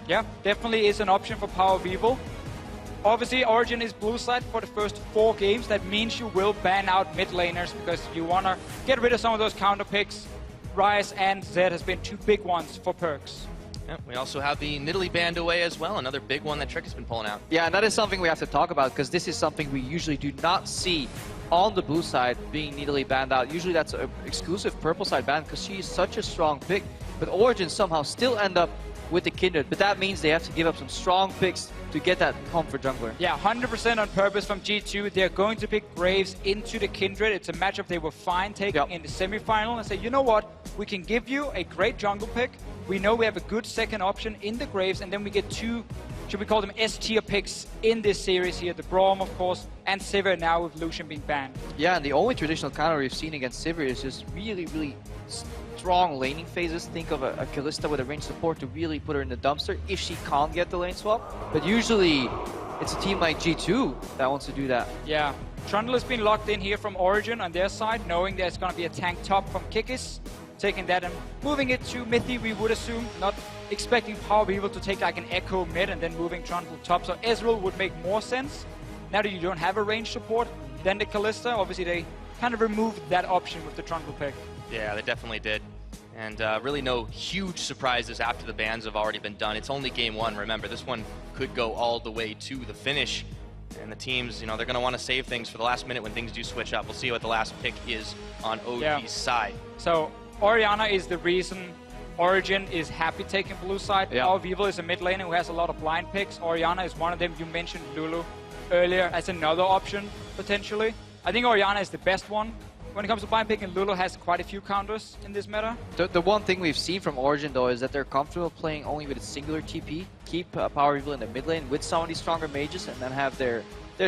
Yeah, definitely is an option for PowerOfEvil. Obviously, Origen is blue side for the first 4 games. That means you will ban out mid laners because you want to get rid of some of those counter picks. Ryze and Zed has been 2 big ones for PerkZ. Yeah, we also have the Nidalee banned away as well, another big one that Trick has been pulling out. Yeah, and that is something we have to talk about because this is something we usually do not see on the blue side being Nidalee banned out. Usually that's an exclusive purple side ban because she is such a strong pick. But Origen somehow still end up with the Kindred, but that means they have to give up some strong picks to get that comfort jungler. Yeah, 100% on purpose from G2. They're going to pick Graves into the Kindred. It's a matchup they were fine taking in the semi-final and say, you know what, we can give you a great jungle pick. We know we have a good second option in the Graves, and then we get 2, should we call them S-tier picks in this series here. The Braum, of course, and Sivir now with Lucian being banned. Yeah, and the only traditional counter we've seen against Sivir is just really, really strong laning phases. Think of a Kalista with a range support to really put her in the dumpster if she can't get the lane swap. But usually, it's a team like G2 that wants to do that. Yeah, Trundle has been locked in here from Origen on their side, knowing there's going to be a tank top from Kikis. Taking that and moving it to Mithy, we would assume, not expecting PowerOfEvil to take like an Ekko mid and then moving Trundle top. So Ezreal would make more sense. Now that you don't have a range support, then the Kalista, obviously they kind of removed that option with the Trundle pick. Yeah, they definitely did. And really no huge surprises after the bans have already been done. It's only game 1, remember. This one could go all the way to the finish. And the teams, you know, they're going to want to save things for the last minute when things do switch up. We'll see what the last pick is on OG's side. So Orianna is the reason Origen is happy taking blue side. PowerOfEvil is a mid laner who has a lot of blind picks. Orianna is one of them. You mentioned Lulu earlier as another option, potentially. I think Orianna is the best one. When it comes to blind picking, Lulu has quite a few counters in this meta. The one thing we've seen from Origen, though, is that they're comfortable playing only with a singular TP. Keep PowerOfEvil in the mid lane with some of these stronger mages, and then have their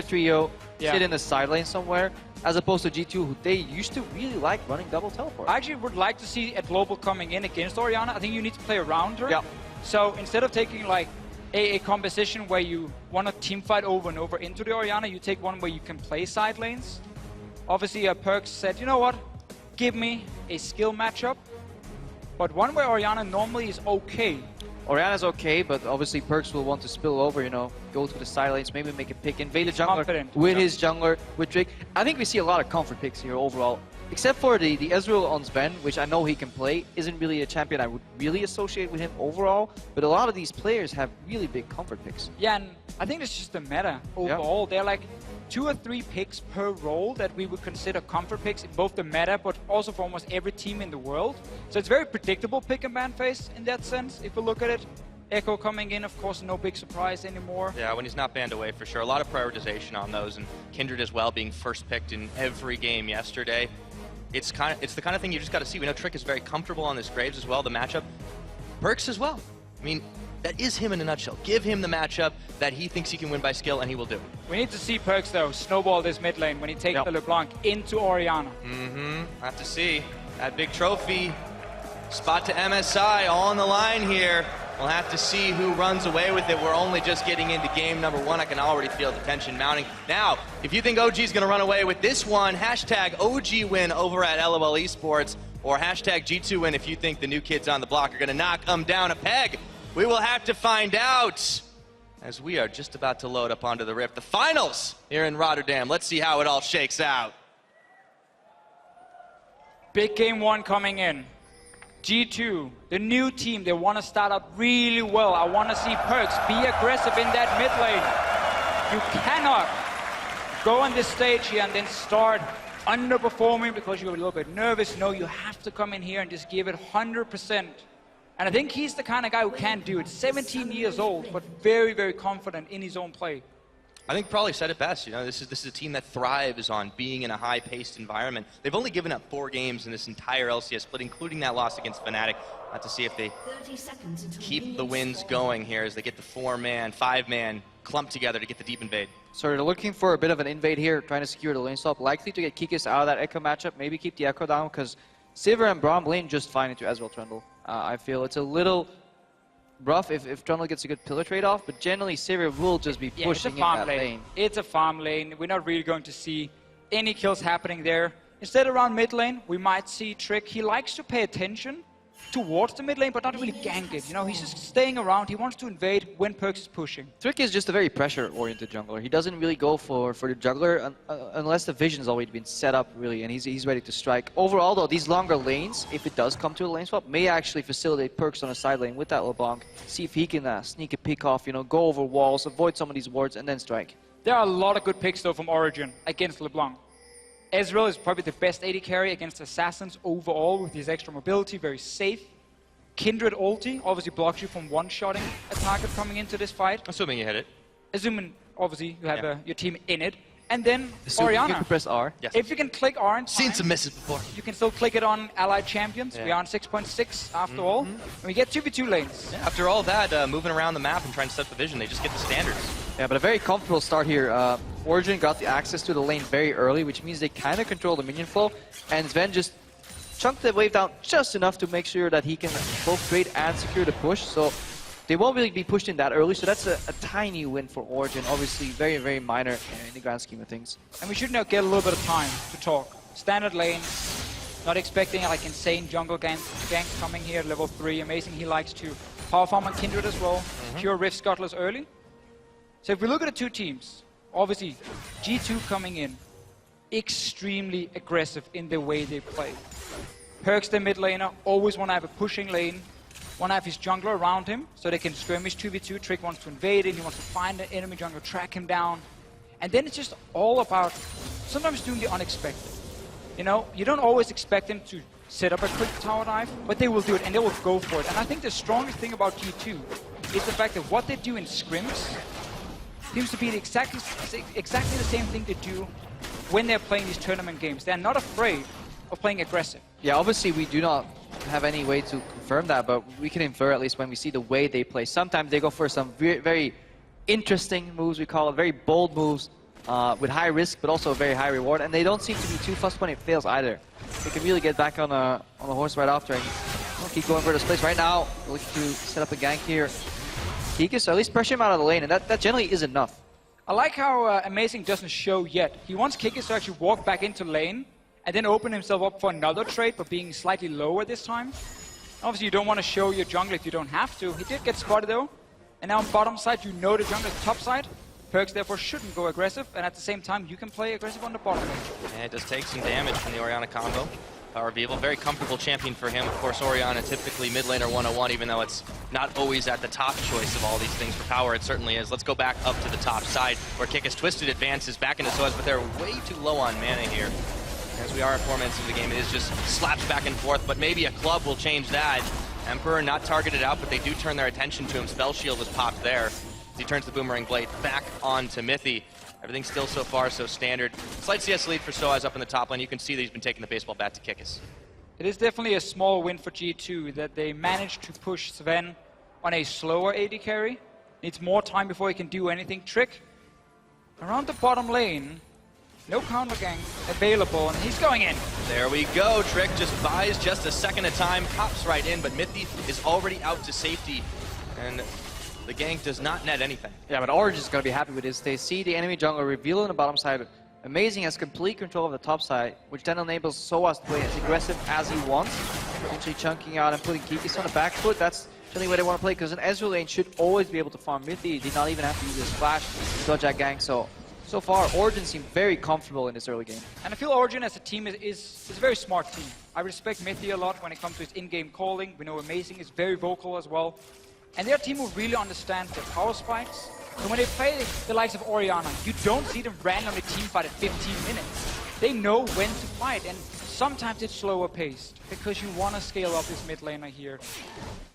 trio sit in the side lane somewhere, as opposed to G2, who they used to really like running double teleport. I actually would like to see a global coming in against Orianna. I think you need to play around her. So instead of taking like a composition where you want to team fight over and over into the Orianna, you take one where you can play side lanes. Obviously, PerkZ said, you know what, give me a skill matchup, but one where Orianna normally is okay. Orianna's okay, but obviously PerkZ will want to spill over, you know, go to the side lanes, maybe make a pick, invade the jungler with his jungler, with Drake. I think we see a lot of comfort picks here overall, except for the Ezreal on Zven, which I know he can play, isn't really a champion I would really associate with him overall, but a lot of these players have really big comfort picks. Yeah, and I think it's just the meta overall. They're like 2 or 3 picks per role that we would consider comfort picks in both the meta, but also for almost every team in the world. So it's very predictable pick and ban phase in that sense, if we look at it. Ekko coming in, of course, no big surprise anymore. Yeah, when he's not banned away, for sure. A lot of prioritization on those, and Kindred as well being first picked in every game yesterday. It's the kind of thing you just got to see. We know Trick is very comfortable on this Graves as well, the matchup. PerkZ as well. I mean, that is him in a nutshell. Give him the matchup that he thinks he can win by skill, and he will do. We need to see PerkZ, though, snowball this mid lane when he takes the LeBlanc into Orianna. Have to see. That big trophy. Spot to MSI all on the line here. We'll have to see who runs away with it. We're only just getting into game number 1. I can already feel the tension mounting. Now, if you think OG's going to run away with this one, hashtag OG win over at LOL eSports, or hashtag G2 win if you think the new kids on the block are going to knock them down a peg. We will have to find out as we are just about to load up onto the Rift. The finals here in Rotterdam. Let's see how it all shakes out. Big game 1 coming in. G2, the new team, they want to start out really well. I want to see PerkZ be aggressive in that mid lane. You cannot go on this stage here and then start underperforming because you're a little bit nervous. No, you have to come in here and just give it 100%. And I think he's the kind of guy who can do it. 17 years old, but very, very confident in his own play. I think probably said it best. You know, this is a team that thrives on being in a high-paced environment. They've only given up 4 games in this entire LCS split, including that loss against Fnatic. Have to see if they keep the wins going here as they get the 4-man, 5-man clump together to get the deep invade. So they're looking for a bit of an invade here, trying to secure the lane swap. Likely to get Kikis out of that Ekko matchup. Maybe keep the Ekko down because Sivir and Braum lane just fine into Ezreal Trundle. I feel it's a little rough if Trundle gets a good pillar trade-off, but generally Sivir will just be pushing in that lane. It's a farm lane. We're not really going to see any kills happening there. Instead, around mid lane, we might see Trick. He likes to pay attention towards the mid lane, but not really gank it. You know, he's just staying around. He wants to invade when PerkZ is pushing. Trick is just a very pressure-oriented jungler. He doesn't really go for the juggler unless the vision's already been set up, really, and he's ready to strike. Overall, though, these longer lanes, if it does come to a lane swap, may actually facilitate PerkZ on a side lane with that LeBlanc. See if he can sneak a pick off, you know, go over walls, avoid some of these wards, and then strike. There are a lot of good picks, though, from Origen against LeBlanc. Ezreal is probably the best AD carry against Assassins overall with his extra mobility, very safe. Kindred ulti obviously blocks you from one-shotting a target coming into this fight. Assuming you hit it. Assuming, obviously, you have your team in it. And then Orianna. You can press R. Yes. If you can click R in time, Seen some misses before. you can still click it on allied champions. We are on 6.6 after all. And we get 2v2 lanes. Yeah, after all that, moving around the map and trying to set the vision, they just get the standards. Yeah, but a very comfortable start here. Origen got the access to the lane very early, which means they kind of control the minion flow. And Zven just chunked the wave down just enough to make sure that he can both trade and secure the push. So they won't really be pushed in that early. So that's a tiny win for Origen. Obviously, very, very minor in the grand scheme of things. And we should now get a little bit of time to talk. Standard lane, not expecting like insane jungle ganks coming here at level 3. Amazing, he likes to power farm on Kindred as well. Pure Rift Scuttlers early. So if we look at the two teams, obviously G2 coming in, extremely aggressive in the way they play. PerkZ, the mid laner, always want to have a pushing lane, want to have his jungler around him so they can skirmish 2v2. Trick wants to invade him, he wants to find the enemy jungler, track him down. And then it's just all about sometimes doing the unexpected. You know, you don't always expect them to set up a quick tower dive, but they will do it and they will go for it. And I think the strongest thing about G2 is the fact that what they do in scrims seems to be exactly the same thing they do when they're playing these tournament games. They're not afraid of playing aggressive. Yeah, obviously we do not have any way to confirm that, but we can infer at least when we see the way they play. Sometimes they go for some very interesting moves, we call it, very bold moves with high risk but also very high reward, and they don't seem to be too fussed when it fails either. They can really get back on the horse right after and keep going for this place. Right now, looking to set up a gank here. Kikis, so at least pressure him out of the lane, and that generally is enough. I like how Amazing doesn't show yet. He wants Kikis to actually walk back into lane and then open himself up for another trade, but being slightly lower this time. Obviously, you don't want to show your jungle if you don't have to. He did get spotted though, and now on bottom side, you know the jungle is top side. PerkZ therefore shouldn't go aggressive, and at the same time, you can play aggressive on the bottom lane. Yeah, it does take some damage from the Orianna combo. PowerOfEvil, very comfortable champion for him. Of course, Orianna typically mid laner 101, even though it's not always at the top choice of all these things for power, it certainly is. Let's go back up to the top side, where Kikis twisted advances back into Soaz, but they're way too low on mana here. As we are at 4 minutes into the game, it is just slaps back and forth, but maybe a club will change that. Emperor not targeted out, but they do turn their attention to him. Spell Shield was popped there. He turns the Boomerang Blade back onto Mithy. Everything still so far so standard. Slight CS lead for Soaz up in the top lane. You can see that he's been taking the baseball bat to Kikis. It is definitely a small win for G2 that they managed to push Zven on a slower AD carry. Needs more time before he can do anything. Trick around the bottom lane. No counter gang available, and he's going in. There we go. Trick just buys just a second of time, pops right in, but Mithy is already out to safety. And the gank does not net anything. Yeah, but Origen's going to be happy with this. They see the enemy jungler reveal on the bottom side. Amazing has complete control of the top side, which then enables Soaz to play as aggressive as he wants. Potentially chunking out and putting Kikis on the back foot. That's generally where they want to play, because an Ezreal lane should always be able to farm Mithy. He did not even have to use his flash to dodge that gank. So far, Origen seemed very comfortable in this early game. And I feel Origen as a team is a very smart team. I respect Mithy a lot when it comes to his in-game calling. We know Amazing is very vocal as well. And they're a team who really understands their power spikes. So when they play the likes of Orianna, you don't see them randomly teamfight at 15 minutes. They know when to fight, and sometimes it's slower paced, because you want to scale up this mid laner here.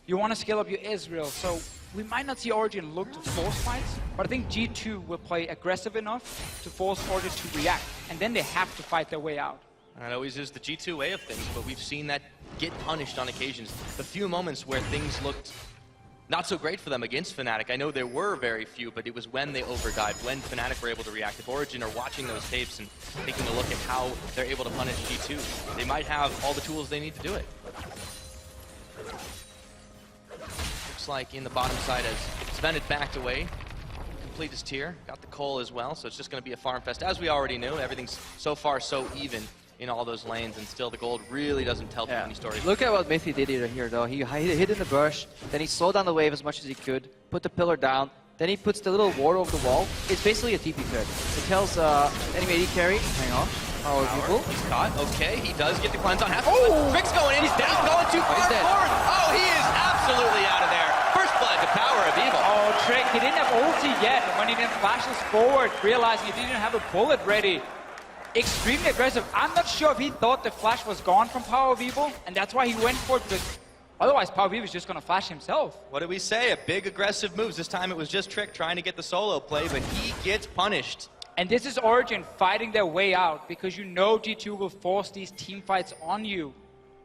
You want to scale up your Ezreal, so we might not see Origen look to force fights, but I think G2 will play aggressive enough to force Origen to react, and then they have to fight their way out. That always is the G2 way of things, but we've seen that get punished on occasions. The few moments where things looked not so great for them against Fnatic. I know there were very few, but it was when they overdived, when Fnatic were able to react. If Origen are watching those tapes and taking a look at how they're able to punish G2, they might have all the tools they need to do it. Looks like in the bottom side as Zven had backed away, complete his tier, got the Cole as well, so it's just going to be a farm fest. As we already knew, everything's so far so even in all those lanes, and still the gold really doesn't tell too many stories. Look at what Mithy did here, though. He hid in the bush, then he slowed down the wave as much as he could, put the pillar down, then he puts the little ward over the wall. It's basically a TP thread. It tells enemy AD carry, hang on. PowerOfEvil. He's caught. Okay, he does get the cleanse on half. Oh! Trick's going in. He's down. He's going too far forward. Oh, he is absolutely out of there. First blood to PowerOfEvil. Oh, Trick, he didn't have ulti yet. When he then flashes forward, realizing he didn't have a bullet ready. Extremely aggressive. I'm not sure if he thought the flash was gone from PowerOfEvil, and that's why he went for it, because otherwise PowerOfEvil is just going to flash himself. What did we say? A big aggressive moves. This time it was just Trick trying to get the solo play, but he gets punished. And this is Origen fighting their way out, because you know G2 will force these team fights on you.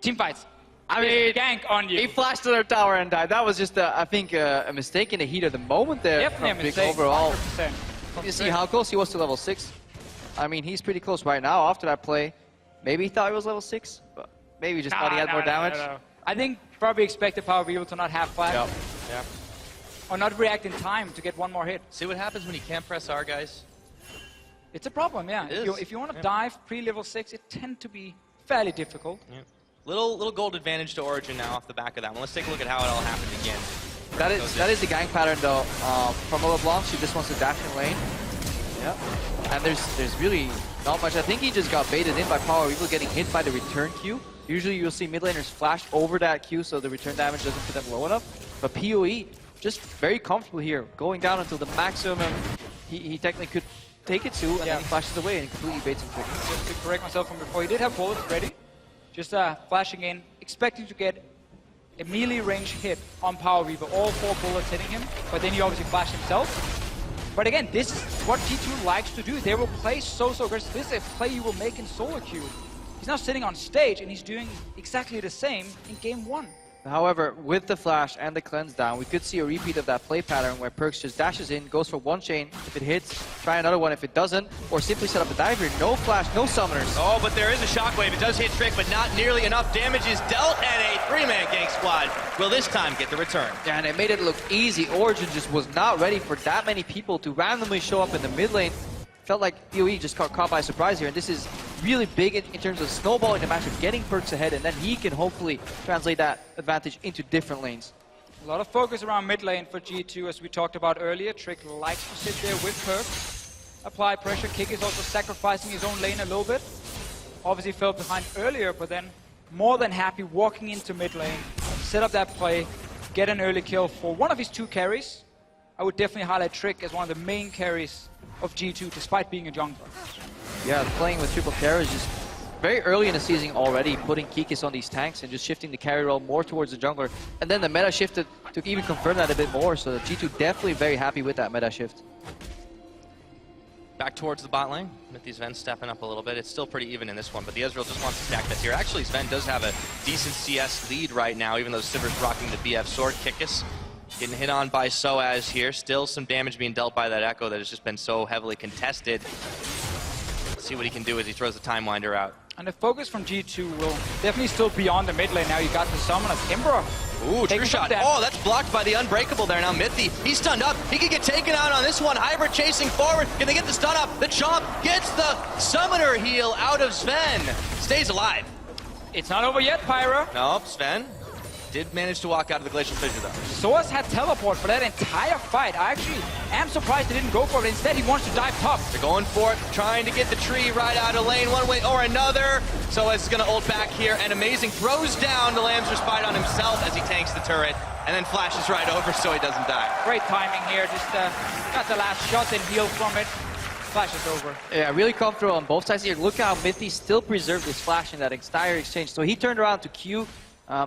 Team fights. I mean, gank on you. He flashed to their tower and died. That was just, I think, a mistake in the heat of the moment there. Definitely a mistake, overall. 100%. You see how close he was to level 6. I mean, he's pretty close right now after that play. Maybe he thought he was level 6, but maybe he just thought he had more damage. No. I think probably expected PowerOfEvil to not have flash. Yeah. Or not react in time to get one more hit. See what happens when you can't press R, guys? It's a problem, yeah. If you want to dive pre-level 6, it tends to be fairly difficult. Yeah. Little gold advantage to Origen now off the back of that one. Let's take a look at how it all happened again. That is the gank pattern, though, from LeBlanc. She just wants to dash in lane. Yeah. And there's really not much. I think he just got baited in by PowerOfEvil getting hit by the return Q. Usually you'll see mid laners flash over that Q so the return damage doesn't put them low enough. But PoE, just very comfortable here, going down until the maximum he technically could take it to, and then he flashes away and completely baits him quick. Just to correct myself from before, he did have bullets ready. Just flashing in, expecting to get a melee range hit on PowerOfEvil, all 4 bullets hitting him, but then he obviously flashed himself. But again, this is what G2 likes to do. They will play so aggressive. This is a play you will make in solo queue. He's now sitting on stage and he's doing exactly the same in game 1. However, with the flash and the cleanse down, we could see a repeat of that play pattern where PerkZ just dashes in, goes for one chain. If it hits, try another one if it doesn't, or simply set up a dive here. No flash, no summoners. Oh, but there is a shockwave. It does hit Trick, but not nearly enough damage is dealt, and a 3-man gank squad will this time get the return. Yeah, and it made it look easy. Origen just was not ready for that many people to randomly show up in the mid lane. Felt like PoE just got caught by surprise here, and this is really big in terms of snowballing the match of getting PerkZ ahead, and then he can hopefully translate that advantage into different lanes. A lot of focus around mid lane for G2, as we talked about earlier. Trick likes to sit there with PerkZ, apply pressure. Kikis also sacrificing his own lane a little bit. Obviously fell behind earlier, but then more than happy walking into mid lane, set up that play, get an early kill for one of his 2 carries. I would definitely highlight Trick as one of the main carries of G2, despite being a jungler. Yeah, playing with triple carries just very early in the season already, putting Kikis on these tanks and just shifting the carry role more towards the jungler. And then the meta shifted to even confirm that a bit more, so G2 definitely very happy with that meta shift. Back towards the bot lane. Mithy Zven stepping up a little bit. It's still pretty even in this one, but the Ezreal just wants to stack this here. Actually, Zven does have a decent CS lead right now, even though Sivir's rocking the BF sword. Kikis getting hit on by Soaz here. Still some damage being dealt by that Ekko that has just been so heavily contested. Let's see what he can do as he throws the Time Winder out. And the focus from G2 will definitely still be on the mid lane. Now you got the summon of Emperor. Ooh, true shot. Oh, that's blocked by the Unbreakable there. Now Mithy, he's stunned up. He could get taken out on this one. Hybrid chasing forward. Can they get the stun up? The Chomp gets the Summoner heal out of Zven. Stays alive. It's not over yet, Pyro. Nope, Zven did manage to walk out of the Glacial Fissure though. Soaz had teleport for that entire fight. I actually am surprised he didn't go for it. Instead, he wants to dive top. They're going for it, trying to get the tree right out of lane one way or another. Soaz is going to ult back here, and Amazing throws down the Lamb's Respite on himself as he tanks the turret, and then flashes right over so he doesn't die. Great timing here. Just got the last shot and heal from it. Flashes over. Yeah, really comfortable on both sides here. Look how Mithy still preserved his flash in that entire exchange. So he turned around to Q,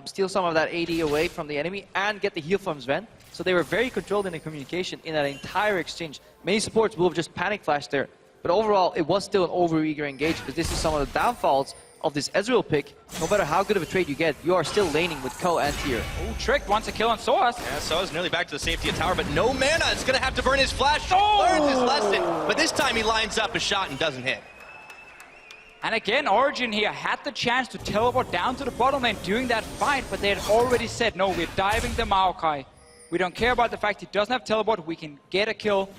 steal some of that AD away from the enemy, and get the heal from Zven. So they were very controlled in the communication in that entire exchange. Many supports will have just panic flashed there. But overall, it was still an over-eager engage, because this is some of the downfalls of this Ezreal pick. No matter how good of a trade you get, you are still laning with Ko and Tier. Oh, Trick wants a kill on Soaz. Yeah, Soaz nearly back to the safety of tower, but no mana. It's going to have to burn his flash. Learns his lesson, but this time he lines up a shot and doesn't hit. And again, Origen here had the chance to teleport down to the bottom lane during that fight, but they had already said, no, we're diving the Maokai. We don't care about the fact he doesn't have teleport. We can get a kill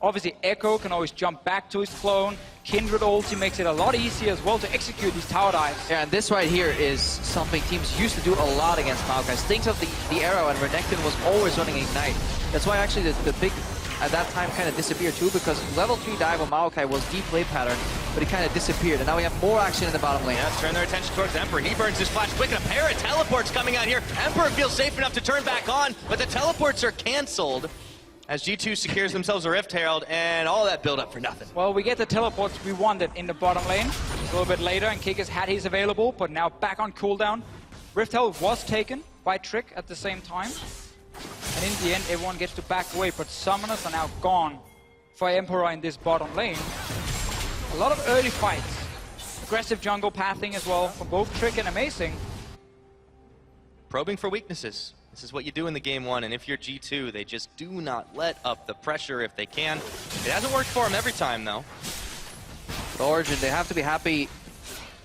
Obviously, Ekko can always jump back to his clone. Kindred ulti makes it a lot easier as well to execute these tower dives. Yeah, and this right here is something teams used to do a lot against Maokai. Think of the era when Renekton was always running Ignite. That's why actually the big, at that time, kind of disappeared too, because level 3 dive on Maokai was the play pattern, but it kind of disappeared, and now we have more action in the bottom lane. Yeah, turn their attention towards Emperor. He burns his flash quick, and a pair of teleports coming out here. Emperor feels safe enough to turn back on, but the teleports are canceled as G2 secures themselves a Rift Herald, and all that build up for nothing. Well, we get the teleports we wanted in the bottom lane. A little bit later, and Kikis had his available, but now back on cooldown. Rift Herald was taken by Trick at the same time. And in the end, everyone gets to back away, but summoners are now gone for Emperor in this bottom lane. A lot of early fights. Aggressive jungle pathing as well from both Trick and Amazing. Probing for weaknesses. This is what you do in the game one, and if you're G2, they just do not let up the pressure if they can. It hasn't worked for them every time, though. But Origen, they have to be happy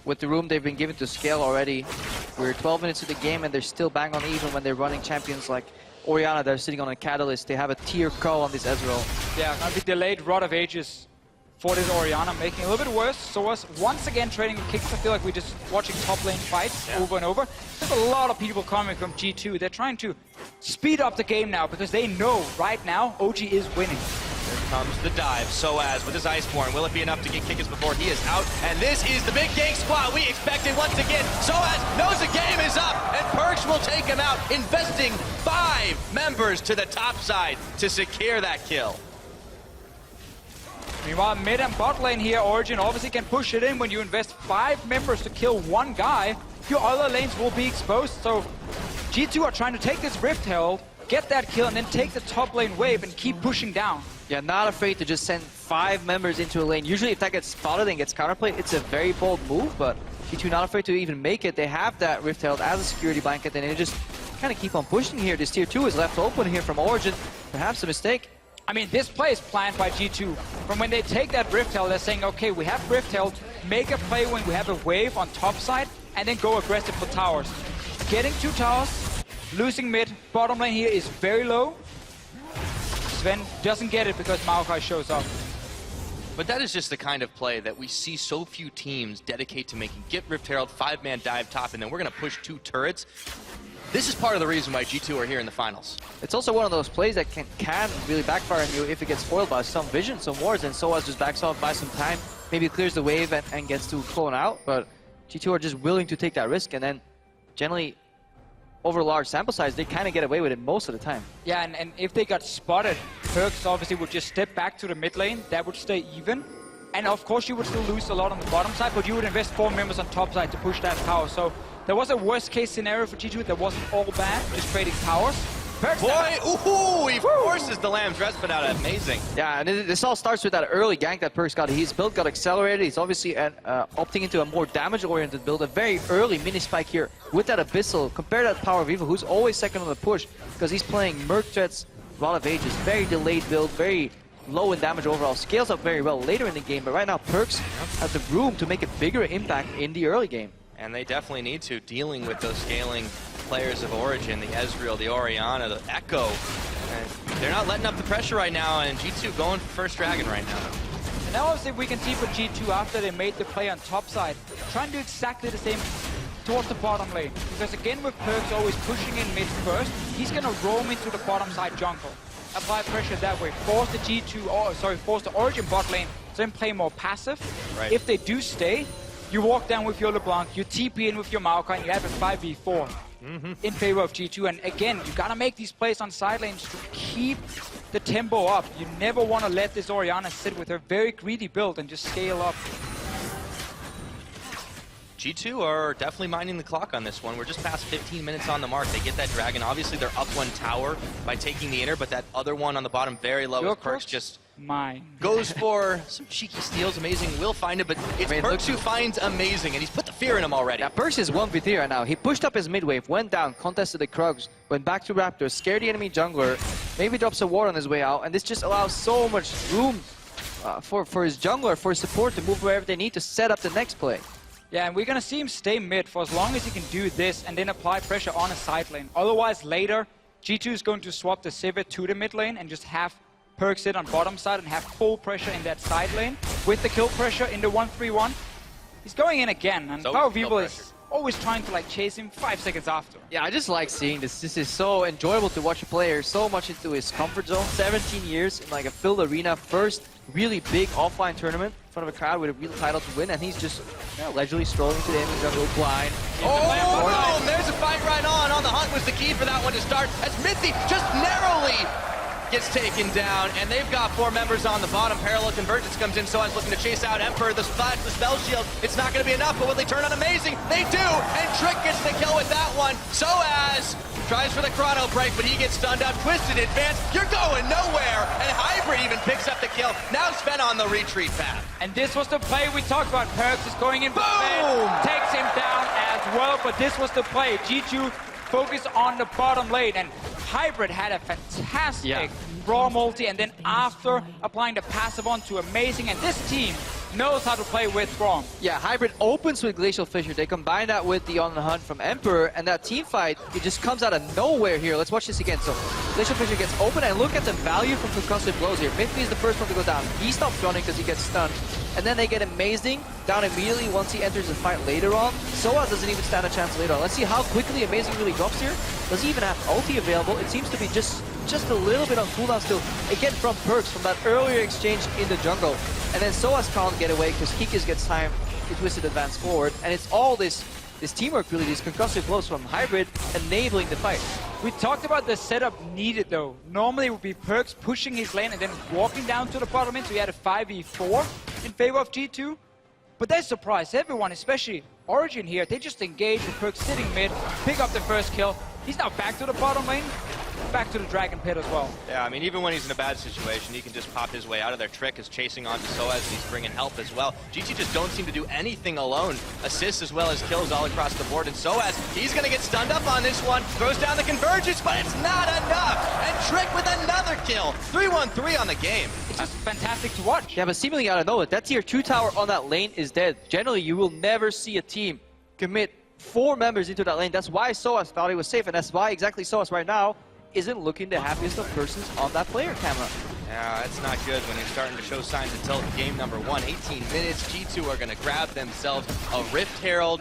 with the room they've been given to scale already. We're 12 minutes of the game, and they're still bang on even when they're running champions like Orianna. They're sitting on a Catalyst. They have a tier co on this Ezreal. Yeah, gonna be delayed Rod of Ages for this Orianna, making it a little bit worse. Soaz once again trading with Kikis. I feel like we're just watching top lane fights over and over. There's a lot of people coming from G2. They're trying to speed up the game now because they know right now OG is winning. Here comes the dive. Soaz with his Iceborne. Will it be enough to get Kikis before he is out? And this is the big gank squad we expected once again. Soaz knows the game is up, and PerkZ will take him out, investing 5 members to the top side to secure that kill. Meanwhile, mid and bot lane here, Origen obviously can push it in when you invest 5 members to kill 1 guy. Your other lanes will be exposed, so G2 are trying to take this Rift Herald, get that kill, and then take the top lane wave and keep pushing down. Yeah, not afraid to just send 5 members into a lane. Usually if that gets spotted and gets counterplayed, it's a very bold move, but G2 not afraid to even make it. They have that Rift Herald as a security blanket, and they just kind of keep on pushing here. This tier 2 is left open here from Origen. Perhaps a mistake. I mean, this play is planned by G2. From when they take that Rift Herald, they're saying, okay, we have Rift Herald, make a play when we have a wave on top side, and then go aggressive for towers. Getting 2 towers, losing mid, bottom lane here is very low. Zven doesn't get it because Maokai shows up. But that is just the kind of play that we see so few teams dedicate to making. Get Rift Herald, 5-man dive top, and then we're going to push 2 turrets. This is part of the reason why G2 are here in the finals. It's also one of those plays that can really backfire on you if it gets spoiled by some vision, some wards, and Soaz just backs off by some time, maybe clears the wave and gets to clone out, but G2 are just willing to take that risk, and then generally, over a large sample size, they kind of get away with it most of the time. Yeah, and if they got spotted, PerkZ obviously would just step back to the mid lane, that would stay even. And of course you would still lose a lot on the bottom side, but you would invest 4 members on top side to push that tower. So there was a worst case scenario for G2 that wasn't all bad, just trading towers. PerkZ Boy, he forces the Lamb's Respite out. Amazing. Yeah, and this all starts with that early gank that PerkZ got. His build got accelerated. He's obviously opting into a more damage-oriented build. A very early mini spike here with that Abyssal. Compare that PowerOfEvil, who's always second on the push because he's playing Merc Threats, Rod of Ages. Very delayed build, very low in damage overall. Scales up very well later in the game, but right now PerkZ has the room to make a bigger impact in the early game. And they definitely need to, dealing with those scaling players of Origen, the Ezreal, the Orianna, the Ekko. And they're not letting up the pressure right now, and G2 going for first dragon right now. And now obviously we can see for G2 after they made the play on top side, trying to do exactly the same towards the bottom lane. Because again with PerkZ always pushing in mid first, he's gonna roam into the bottom side jungle. Apply pressure that way, force the force the Origen bot lane, so then play more passive. Right. If they do stay, you walk down with your LeBlanc, you TP in with your Maokai, and you have a 5v4 in favor of G2. And again, you gotta make these plays on side lanes to keep the tempo up. You never want to let this Orianna sit with her very greedy build and just scale up. G2 are definitely minding the clock on this one. We're just past 15 minutes on the mark. They get that dragon. Obviously, they're up 1 tower by taking the inner, but that other one on the bottom very low. PerkZ just goes for some cheeky steals. Amazing will find it, but it's PerkZ who finds Amazing, and he's put the fear in him already. Yeah, PerkZ is 1v3 right now. He pushed up his mid wave, went down, contested the Krugs, went back to Raptor, scared the enemy jungler, maybe drops a ward on his way out, and this just allows so much room for his jungler, for his support to move wherever they need to set up the next play. Yeah, and we're gonna see him stay mid for as long as he can do this and then apply pressure on a side lane. Otherwise, later, G2 is going to swap the Sivir to the mid lane and just have PerkZ on bottom side and have full pressure in that side lane with the kill pressure in the 1-3-1. He's going in again, and PowerOfEvil is always trying to like chase him 5 seconds after. Yeah, I just like seeing this. This is so enjoyable to watch a player so much into his comfort zone. 17 years in like a filled arena, first really big offline tournament in front of a crowd with a real title to win, and he's just leisurely strolling to the enemy jungle blind. Oh, there's a fight right on. The hunt was the key for that one to start, as Mithy just narrowly gets taken down, and they've got 4 members on the bottom. Parallel Convergence comes in, Soaz looking to chase out Emperor. The splash, the spell shield, it's not going to be enough, but will they turn on Amazing? They do, and Trick gets the kill with that one. Soaz tries for the chrono break, but he gets stunned up. Twisted advance, you're going nowhere, and Hybrid even picks up the kill. Now Zven on the retreat path. And this was the play we talked about. PerkZ is going in for Zven, takes him down as well, but this was the play. G2 focus on the bottom lane, and Hybrid had a fantastic Braum multi, and then after applying the passive on to Amazing, and this team knows how to play with Braum. Yeah, Hybrid opens with Glacial Fissure. They combine that with the On the Hunt from Emperor, and that team fight, it just comes out of nowhere here. Let's watch this again. So, Glacial Fissure gets open, and look at the value from concussive blows here. Mithy is the first one to go down. He stops running because he gets stunned. And then they get Amazing down immediately once he enters the fight later on. Soaz doesn't even stand a chance later on. Let's see how quickly Amazing really drops here. Does he even have ulti available? It seems to be just a little bit on cooldown still. Again from PerkZ, from that earlier exchange in the jungle. And then Soaz can't get away because Kikis gets time to Twisted advance forward. And it's all this teamwork really, these concussive blows from Hybrid enabling the fight. We talked about the setup needed though. Normally it would be PerkZ pushing his lane and then walking down to the bottom lane, so he had a 5v4 in favor of G2. But they surprised everyone, especially Origen here. They just engage with PerkZ sitting mid, pick up the first kill. He's now back to the bottom lane, back to the Dragon Pit as well. Yeah, I mean, even when he's in a bad situation, he can just pop his way out of there. Trick is chasing onto Soaz, and he's bringing help as well. GT just don't seem to do anything alone. Assists as well as kills all across the board. And Soaz, he's going to get stunned up on this one. Throws down the Convergence, but it's not enough. And Trick with another kill. 3-1-3 on the game. It's just fantastic to watch. Yeah, but seemingly out of nowhere, that tier 2 tower on that lane is dead. Generally, you will never see a team commit 4 members into that lane. That's why Soaz thought he was safe, and that's why exactly Soaz right now isn't looking the happiest of persons on that player camera. Yeah, it's not good when you're starting to show signs of tilt in game number 1. 18 minutes, G2 are going to grab themselves a Rift Herald.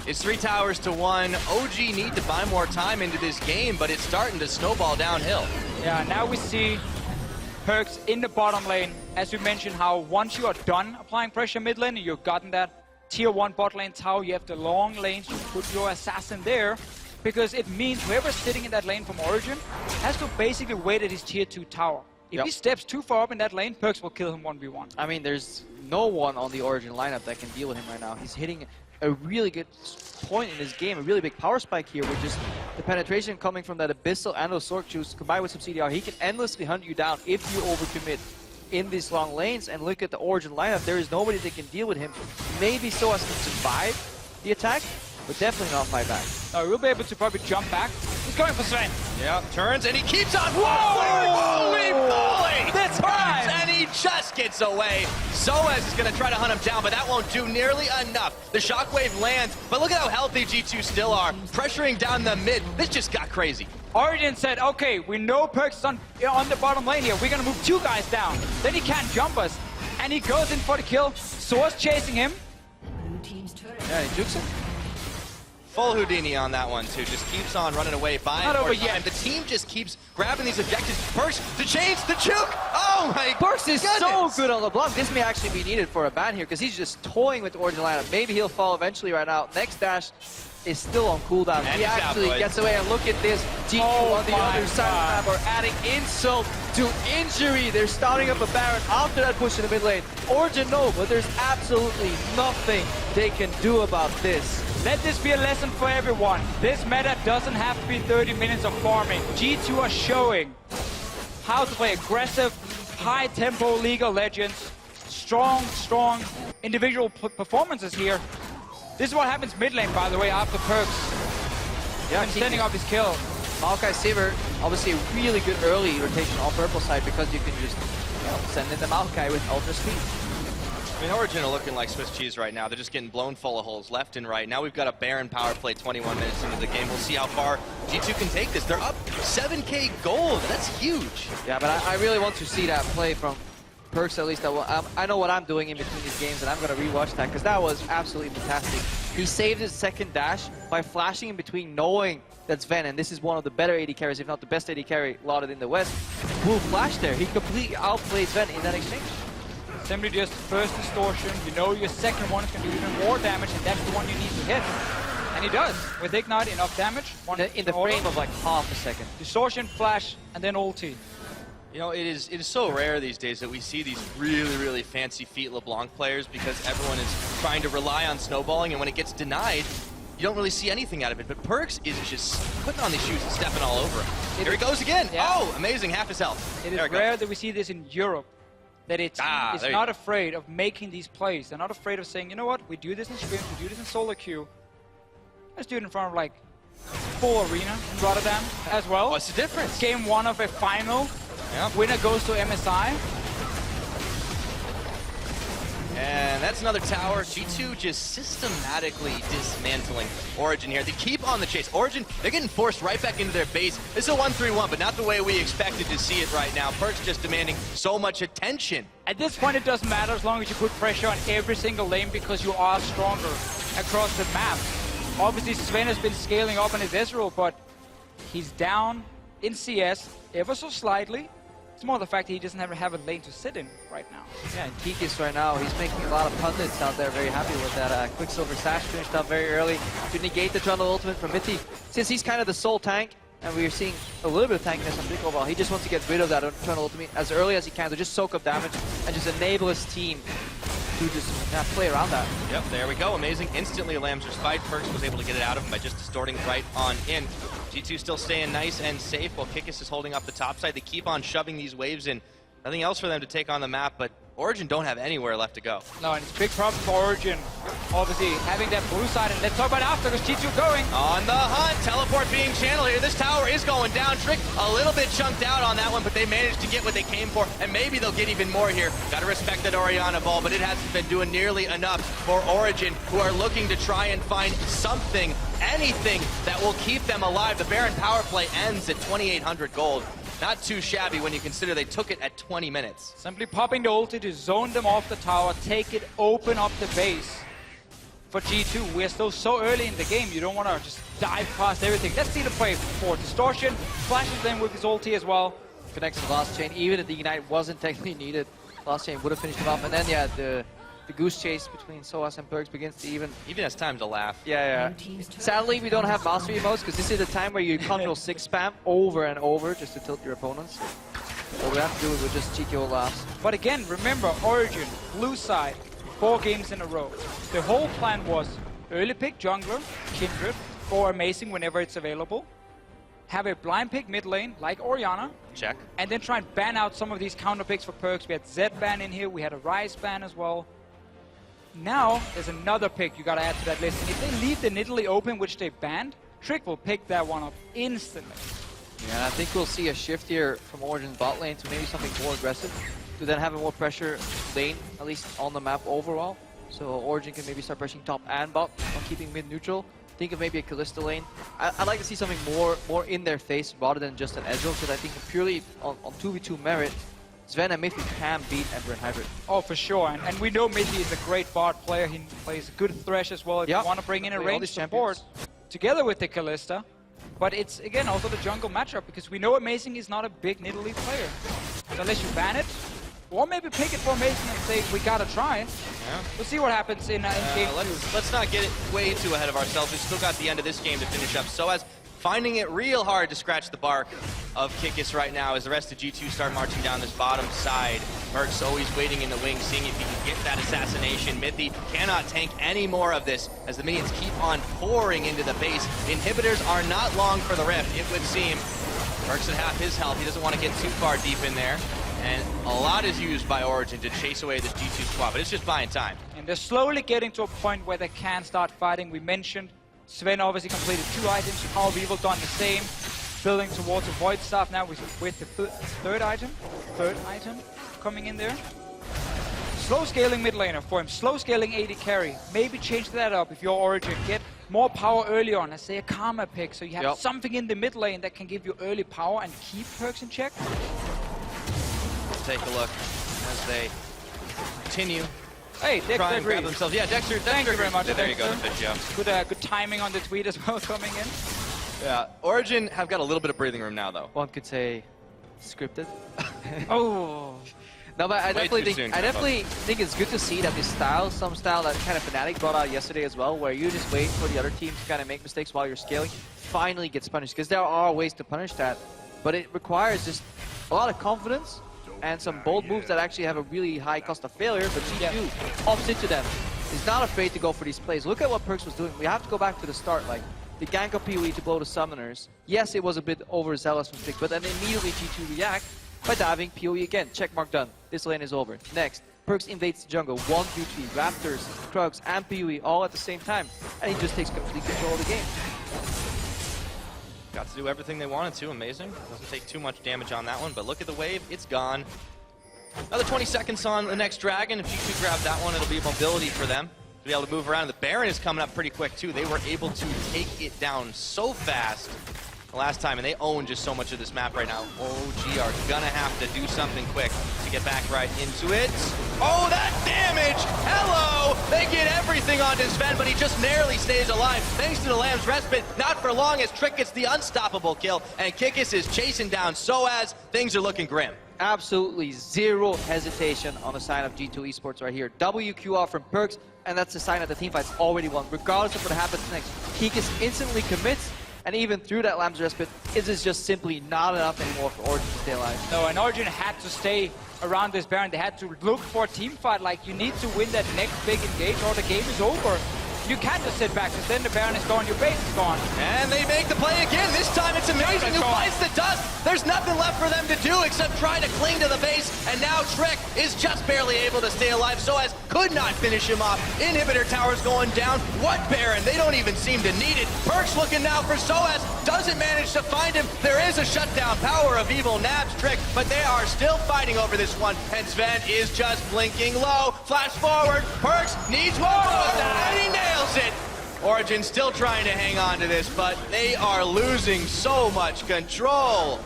It's 3 towers to 1. OG need to buy more time into this game, but it's starting to snowball downhill. Yeah, now we see PerkZ in the bottom lane. As we mentioned, how once you are done applying pressure mid lane, and you've gotten that tier 1 bot lane tower, you have the long lanes, you put your assassin there, because it means whoever's sitting in that lane from Origen has to basically wait at his tier 2 tower. If he steps too far up in that lane, PerkZ will kill him 1v1. I mean, there's no one on the Origen lineup that can deal with him right now. He's hitting a really good point in his game, a really big power spike here, with just the penetration coming from that Abyssal and those Sork Juice combined with some CDR. He can endlessly hunt you down if you overcommit in these long lanes. And look at the Origen lineup, there is nobody that can deal with him. Maybe Soaz can survive the attack, but definitely not fight back. No, he'll be able to probably jump back. He's going for Zven. Yeah, turns and he keeps on. Whoa! Holy moly! This time! And he just gets away. Soaz is going to try to hunt him down, but that won't do nearly enough. The shockwave lands, but look at how healthy G2 still are. Pressuring down the mid. This just got crazy. Origen said, okay, we know PerkZ is on the bottom lane here. We're going to move 2 guys down. Then he can't jump us. And he goes in for the kill. Soaz chasing him. Yeah, he jukes him. Full Houdini on that one, too. Just keeps on running away, buying more time. The team just keeps grabbing these objectives. PerkZ, the change, the juke! Oh my PerkZ is goodness. so good on LeBlanc. This may actually be needed for a ban here, because he's just toying with the Origen lineup. Maybe he'll fall eventually right now. Next dash is still on cooldown. And he actually gets away, and look at this. G2 on the other side of the map are adding insult to injury. They're starting up a Baron after that push in the mid lane. Origen no, but there's absolutely nothing they can do about this. Let this be a lesson for everyone. This meta doesn't have to be 30 minutes of farming. G2 are showing how to play aggressive, high-tempo League of Legends. Strong individual performances here. This is what happens mid lane, by the way, after PerkZ. Yeah, standing off his kill. Maokai Sivir, obviously a really good early rotation on purple side, because you can just send in the Maokai with ultra speed. I mean, Origen are looking like Swiss cheese right now. They're just getting blown full of holes left and right. Now we've got a Baron power play 21 minutes into the game. We'll see how far G2 can take this. They're up 7K gold. That's huge. Yeah, but I really want to see that play from PerkZ at least. I know what I'm doing in between these games, and I'm going to rewatch that because that was absolutely fantastic. He saved his second dash by flashing in between, knowing that Zven, and this is one of the better AD carries, if not the best AD carry lauded in the West, will flash there. He completely outplayed Zven in that exchange. Simply just first distortion, you know your second one is going to do even more damage, and that's the one you need to hit. And he does. With Ignite, enough damage. In the frame of like half a second. Distortion, flash, and then ulti. You know, it is so rare these days that we see these really, really fancy feat LeBlanc players because everyone is trying to rely on snowballing, and when it gets denied, you don't really see anything out of it. But PerkZ is just putting on these shoes and stepping all over him. Here he goes again. Yeah. Oh, amazing, half his health. It is rare that we see this in Europe. That it's not afraid of making these plays. They're not afraid of saying, you know what, we do this in scrims, we do this in solo queue. Let's do it in front of like full arena in Rotterdam as well. What's the difference? Game 1 of a final. Yep. Winner goes to MSI. And that's another tower. G2 just systematically dismantling Origen here. They keep on the chase. Origen, they're getting forced right back into their base. This is a 1-3-1, but not the way we expected to see it right now. PerkZ just demanding so much attention. At this point, it doesn't matter as long as you put pressure on every single lane because you are stronger across the map. Obviously, Zven has been scaling up on his Ezreal, but he's down in CS ever so slightly. It's more the fact that he doesn't ever have a lane to sit in right now. Yeah, and Kikis right now, he's making a lot of pundits out there very happy with that. Quicksilver Sash finished up very early to negate the Trundle ultimate from Mithy. Since he's kind of the sole tank, and we're seeing a little bit of tankiness on Big overall, he just wants to get rid of that Trundle ultimate as early as he can to just soak up damage and just enable his team to just play around that. Yep, there we go. Amazing. Instantly Lambs fight. PerkZ was able to get it out of him by just distorting right on in. G2 still staying nice and safe while Kikis is holding up the top side. They keep on shoving these waves in. Nothing else for them to take on the map, but Origen don't have anywhere left to go. No, and it's a big problem for Origen. Obviously, having that blue side, and let's talk about after, because G2 going. On the hunt, teleport being channeled here. This tower is going down. Trick a little bit chunked out on that one, but they managed to get what they came for, and maybe they'll get even more here. Gotta respect that Orianna ball, but it hasn't been doing nearly enough for Origen, who are looking to try and find something, anything that will keep them alive. The Baron power play ends at 2,800 gold. Not too shabby when you consider they took it at 20 minutes. Simply popping the ulti to zone them off the tower, take it, open up the base. For G2, we're still so early in the game, you don't want to just dive past everything. Let's see the play for Distortion, flashes them with his ulti as well. Connects the last chain, even if the Ignite wasn't technically needed. Last chain would have finished him up, and then yeah, the goose chase between Soaz and PerkZ begins to even has time to laugh. Yeah. Sadly, we don't have mastery emotes because this is the time where you Ctrl 6 spam over and over just to tilt your opponents. What we have to do is we'll just cheeky old laughs. But again, remember, Origen, blue side, 4 games in a row. The whole plan was early pick jungler, Kindred, or Amazing whenever it's available. Have a blind pick mid lane, like Orianna. Check. And then try and ban out some of these counter picks for PerkZ. We had Zed ban in here, we had a Ryze ban as well. Now, there's another pick you gotta add to that list. And if they leave the Nidalee open, which they banned, Trick will pick that one up instantly. Yeah, I think we'll see a shift here from Origen's bot lane to maybe something more aggressive, to then have a more pressure lane, at least on the map overall. So Origen can maybe start pressing top and bot on keeping mid neutral. Think of maybe a Kalista lane. I'd like to see something more in their face rather than just an Ezreal, because I think purely on 2v2 merit, Zven and Mithy can beat Ember and Hybrid. Oh, for sure. And we know Mithy is a great bot player. He plays a good Thresh as well. If you want to bring in a ranged support together with the Kalista. But it's, again, also the jungle matchup, because we know Amazing is not a big Nidalee player. So unless you ban it, or maybe pick it for Amazing and say, we gotta try it. Yeah. We'll see what happens in game 2. Let's not get it way too ahead of ourselves. We've still got the end of this game to finish up. Soaz finding it real hard to scratch the bark of Kikis right now as the rest of G2 start marching down this bottom side. PerkZ always waiting in the wings, seeing if he can get that assassination. Mithy cannot tank any more of this as the minions keep on pouring into the base. Inhibitors are not long for the rift, it would seem. PerkZ at half his health. He doesn't want to get too far deep in there. And a lot is used by Origen to chase away this G2 squad, but it's just buying time. And they're slowly getting to a point where they can start fighting. We mentioned Zven obviously completed 2 items. PowerOfEvil done the same. Building towards a Void Staff now with the third item coming in there. slow scaling mid laner for him, slow scaling AD carry. Maybe change that up if you're Origen. Get more power early on, let's say a karma pick, so you have something in the mid lane that can give you early power and keep PerkZ in check. Take a look as they continue. Hey, Dexter try and grab agrees. themselves. Yeah, Dexter. Thank you very much, There you go, Dexter. Deficio. Good timing on the tweet as well coming in. Yeah, Origen have got a little bit of breathing room now, though. One could say scripted. Oh. No, but I definitely soon, think it's good to see that this style, some style that kind of Fnatic brought out yesterday as well, where you just wait for the other team to kind of make mistakes while you're scaling, finally gets punished. Because there are ways to punish that, but it requires just a lot of confidence and some bold moves that actually have a really high cost of failure, but G2 opts into them. He's not afraid to go for these plays. Look at what PerkZ was doing. We have to go back to the start, like the gank of PoE to blow the summoners. Yes, it was a bit overzealous from Pick, but then immediately G2 react by diving PoE again. Checkmark done. This lane is over. Next, PerkZ invades the jungle. 1v3, Raptors, Krugs, and PoE all at the same time. And he just takes complete control of the game. Got to do everything they wanted to. Amazing. Doesn't take too much damage on that one, but look at the wave. It's gone. Another 20 seconds on the next dragon. If G2 grab that one, it'll be mobility for them to be able to move around. The Baron is coming up pretty quick, too. They were able to take it down so fast the last time, and they own just so much of this map right now. OG are gonna have to do something quick to get back right into it. Oh, that damage! Hello! They get everything onto Zven, but he just narrowly stays alive. Thanks to the Lamb's Respite, not for long as Trick gets the unstoppable kill, and Kikis is chasing down Soaz. Things are looking grim. Absolutely zero hesitation on the side of G2 Esports right here. WQR from PerkZ, and that's a sign that the teamfight's already won. Regardless of what happens next, Kikis instantly commits. And even through that Lamb's Respite, it is just simply not enough anymore for Origen to stay alive. No, and Origen had to stay around this Baron. They had to look for a team fight. Like, you need to win that next big engage or the game is over. You can't just sit back, because then the Baron is gone, your base is gone. And they make the play again. This time it's amazing who bites the dust. There's nothing left for them to do except try to cling to the base. And now Trick is just barely able to stay alive. Soaz could not finish him off. Inhibitor tower's going down. What Baron? They don't even seem to need it. PerkZ looking now for Soaz. Doesn't manage to find him. There is a shutdown. PowerOfEvil nabs Trick, but they are still fighting over this one. And Zven is just blinking low. Flash forward. PerkZ needs one more, and he nails it. Origen still trying to hang on to this, but they are losing so much control.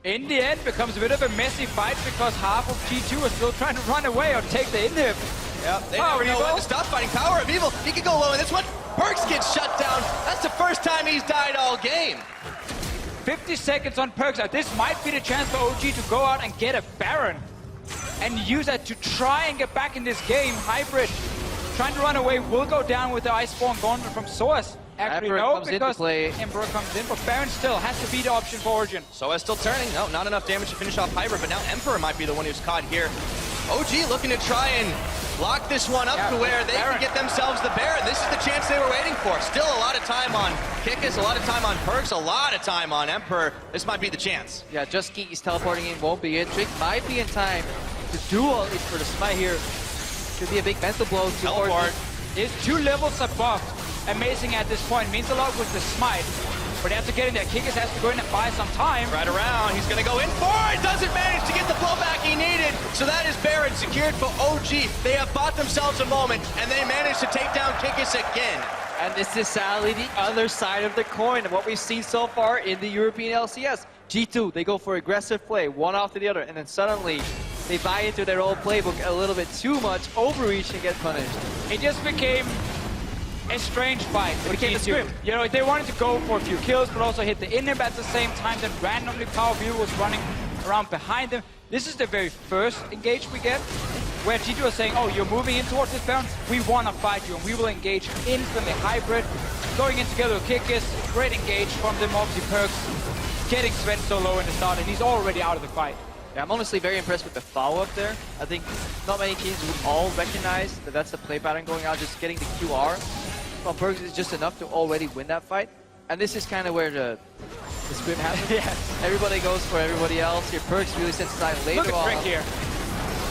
In the end, becomes a bit of a messy fight because half of G2 are still trying to run away or take the inhib. Yep, they never know when to stop fighting. PowerOfEvil, he could go low in this one. PerkZ gets shut down. That's the first time he's died all game. 50 seconds on PerkZ. This might be the chance for OG to go out and get a Baron and use that to try and get back in this game. Hybrid trying to run away will go down with the Iceborne Gauntlet from Soaz. Actually, no, because Emperor comes in, but Baron still has to be the option for Origen. Soaz still turning. No, not enough damage to finish off Hybrid, but now Emperor might be the one who's caught here. OG looking to try and lock this one up to where they can get themselves the Baron. This is the chance they were waiting for. Still a lot of time on Kikis, a lot of time on PerkZ, a lot of time on Emperor. This might be the chance. Yeah, just Kikis teleporting in won't be it. Trick might be in time to duel it for the smite here. Could be a big mental blow to Teleport. Is 2 levels above. Amazing at this point. Means a lot with the smite. But they have to get in there. Kikis has to go in and buy some time. Right around. He's going to go in for it. Doesn't manage to get the blowback he needed. So that is Baron secured for OG. They have bought themselves a moment, and they managed to take down Kikis again. And this is sadly the other side of the coin of what we've seen so far in the European LCS. G2, they go for aggressive play, one after the other, and then suddenly they buy into their old playbook a little bit too much, overreach and get punished. It just became a strange fight. It became a script. You know, they wanted to go for a few kills, but also hit the inhib at the same time. Then randomly PowerOfEvil was running around behind them. This is the very first engage we get, where G2 is saying, oh, you're moving in towards this Baron, we want to fight you, and we will engage instantly. Hybrid, going in together with Kikis, great engage from them, obviously PerkZ, getting Zven so low in the start, and he's already out of the fight. Yeah, I'm honestly very impressed with the follow-up there. I think not many teams would all recognize that that's the play pattern going out, just getting the QR. Well, PerkZ is just enough to already win that fight. And this is kind of where the script happens. Yes. Everybody goes for everybody else. Here, PerkZ really sets aside later on. Look at Trick here.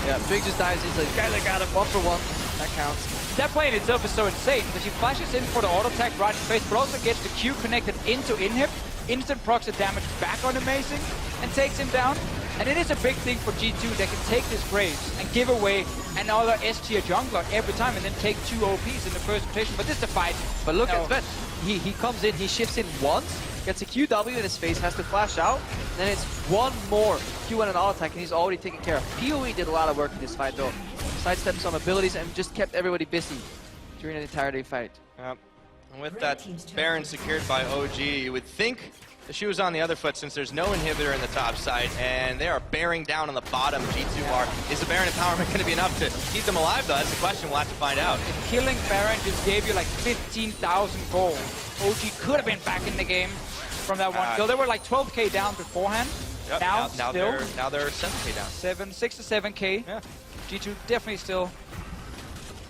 Yeah, Trick just dives in, like, guys, I got him, 1 for 1. That counts. That play in itself is so insane, because he flashes in for the auto attack right in face, but also gets the Q connected into inhib. Instant procs the damage back on Amazing and takes him down. And it is a big thing for G2. They can take this Graves and give away another S-tier jungler every time and then take 2 OPs in the first rotation. But this is the fight. But look at Zven. He comes in, he shifts in once, gets a QW in his face, has to flash out, then it's one more Q and an auto attack, and he's already taken care of. PoE did a lot of work in this fight though. Sidestepped some abilities and just kept everybody busy during the entirety of the fight. Yep. And with that Baron secured by OG, you would think the shoe is on the other foot since there's no inhibitor in the top side, and they are bearing down on the bottom. G2 are. Is the Baron empowerment going to be enough to keep them alive, though? That's the question we'll have to find out. If killing Baron just gave you like 15,000 gold, OG could have been back in the game from that one kill. They were like 12k down beforehand. Yep, now they're 7k down. 6 to 7k. Yeah. G2 definitely still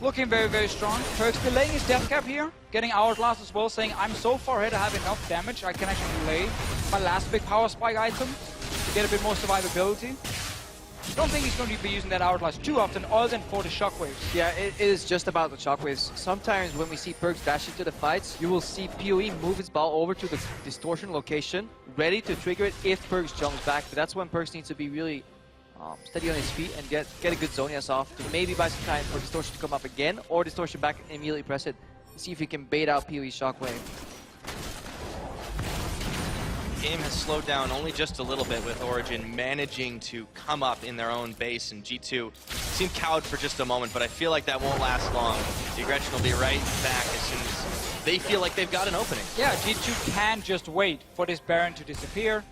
looking very, very strong. PerkZ delaying his death cap here, getting Hourglass as well, saying I'm so far ahead I have enough damage, I can actually delay my last big power spike item to get a bit more survivability. I don't think he's going to be using that Hourglass too often other than for the shockwaves. Yeah, it is just about the shockwaves. Sometimes when we see PerkZ dash into the fights, you will see PoE move his ball over to the distortion location, ready to trigger it if PerkZ jumps back. But that's when PerkZ needs to be really steady on his feet and get a good Zhonya's off to maybe buy some time for distortion to come up again, or distortion back and immediately press it. See if he can bait out PoE's shockwave. Game has slowed down only just a little bit with Origen managing to come up in their own base, and G2 seemed cowed for just a moment, but I feel like that won't last long. The aggression will be right back as soon as they feel like they've got an opening. Yeah, G2 can just wait for this Baron to disappear.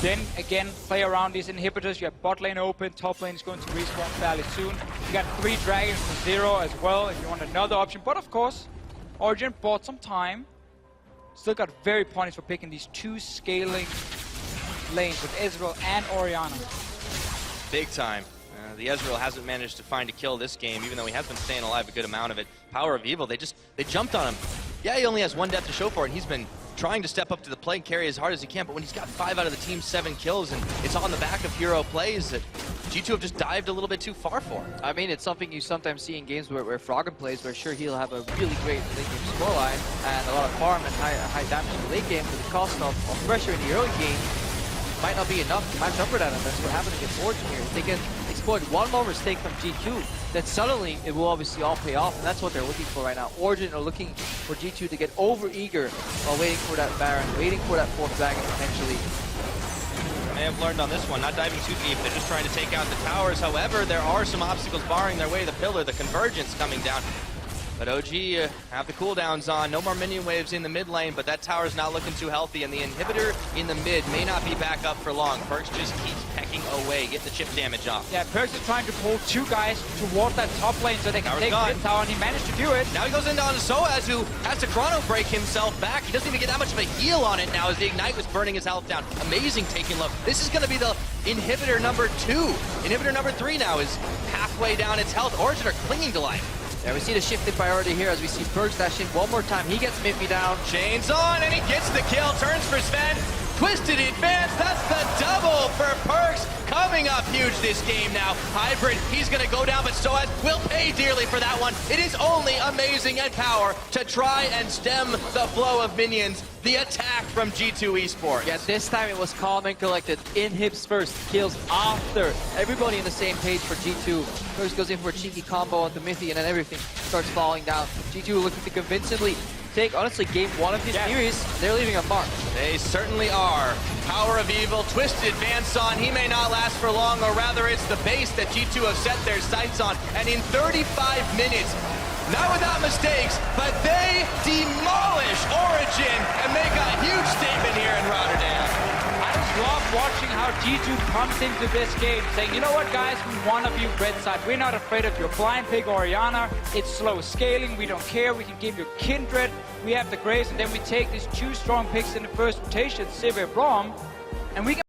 Then again, play around these inhibitors. You have bot lane open, top lane is going to respawn fairly soon. You got 3 dragons for 0 as well if you want another option. But of course, Origen bought some time. Still got very punished for picking these 2 scaling lanes with Ezreal and Orianna. Big time. The Ezreal hasn't managed to find a kill this game, even though he has been staying alive a good amount of it. PowerOfEvil, they jumped on him. Yeah, he only has 1 death to show for it, and he's been trying to step up to the plate and carry as hard as he can, but when he's got 5 out of the team's 7 kills, and it's on the back of hero plays, that G2 have just dived a little bit too far for. I mean, it's something you sometimes see in games where Froggen plays, where sure he'll have a really great late game scoreline and a lot of farm and high damage in the late game, but the cost of pressure in the early game might not be enough to match up for that, and that's what happened against Origen here. They can exploit one more mistake from G2, then suddenly it will obviously all pay off, and that's what they're looking for right now. Origen are looking for G2 to get over-eager while waiting for that Baron, waiting for that 4th dragon potentially. May have learned on this one, not diving too deep, they're just trying to take out the towers. However, there are some obstacles barring their way, the pillar, the convergence coming down. But OG have the cooldowns on, no more minion waves in the mid lane, but that tower's not looking too healthy, and the inhibitor in the mid may not be back up for long. PerkZ just keeps pecking away, get the chip damage off. Yeah, PerkZ is trying to pull 2 guys toward that top lane so they can take mid tower, and he managed to do it. Now he goes into on Soaz, who has to chrono break himself back. He doesn't even get that much of a heal on it now as the Ignite was burning his health down. Amazing taking low. This is going to be the inhibitor number 2. Inhibitor number 3 now is halfway down its health. Origen are clinging to life. Yeah, we see the shift in priority here as we see PerkZ dash in one more time. He gets Mithy down. Chains on, and he gets the kill. Turns for Zven. Twisted advance. That's the double for PerkZ. Coming up huge this game now. Hybrid, he's going to go down, but Soaz will pay dearly for that one. It is only Amazing and Power to try and stem the flow of minions. The attack from G2 eSports. Yeah, this time it was calm and collected. Inhibs first, kills after. Everybody on the same page for G2. PerkZ goes in for a cheeky combo onto Mithy, and then everything starts falling down. G2 looking to convincingly take, honestly, game 1 of this series. They're leaving a mark. They certainly are. PowerOfEvil, twisted advance on. He may not last for long, or rather it's the base that G2 have set their sights on. And in 35 minutes, not without mistakes, but they demolish Origen and make a huge statement here in Rotterdam. I just love watching how G2 comes into this game saying, you know what guys, we want to be red side. We're not afraid of your blind pick Orianna. It's slow scaling, we don't care. We can give you Kindred, we have the Graves, and then we take these 2 strong picks in the first rotation, Sivir, Braum, and we can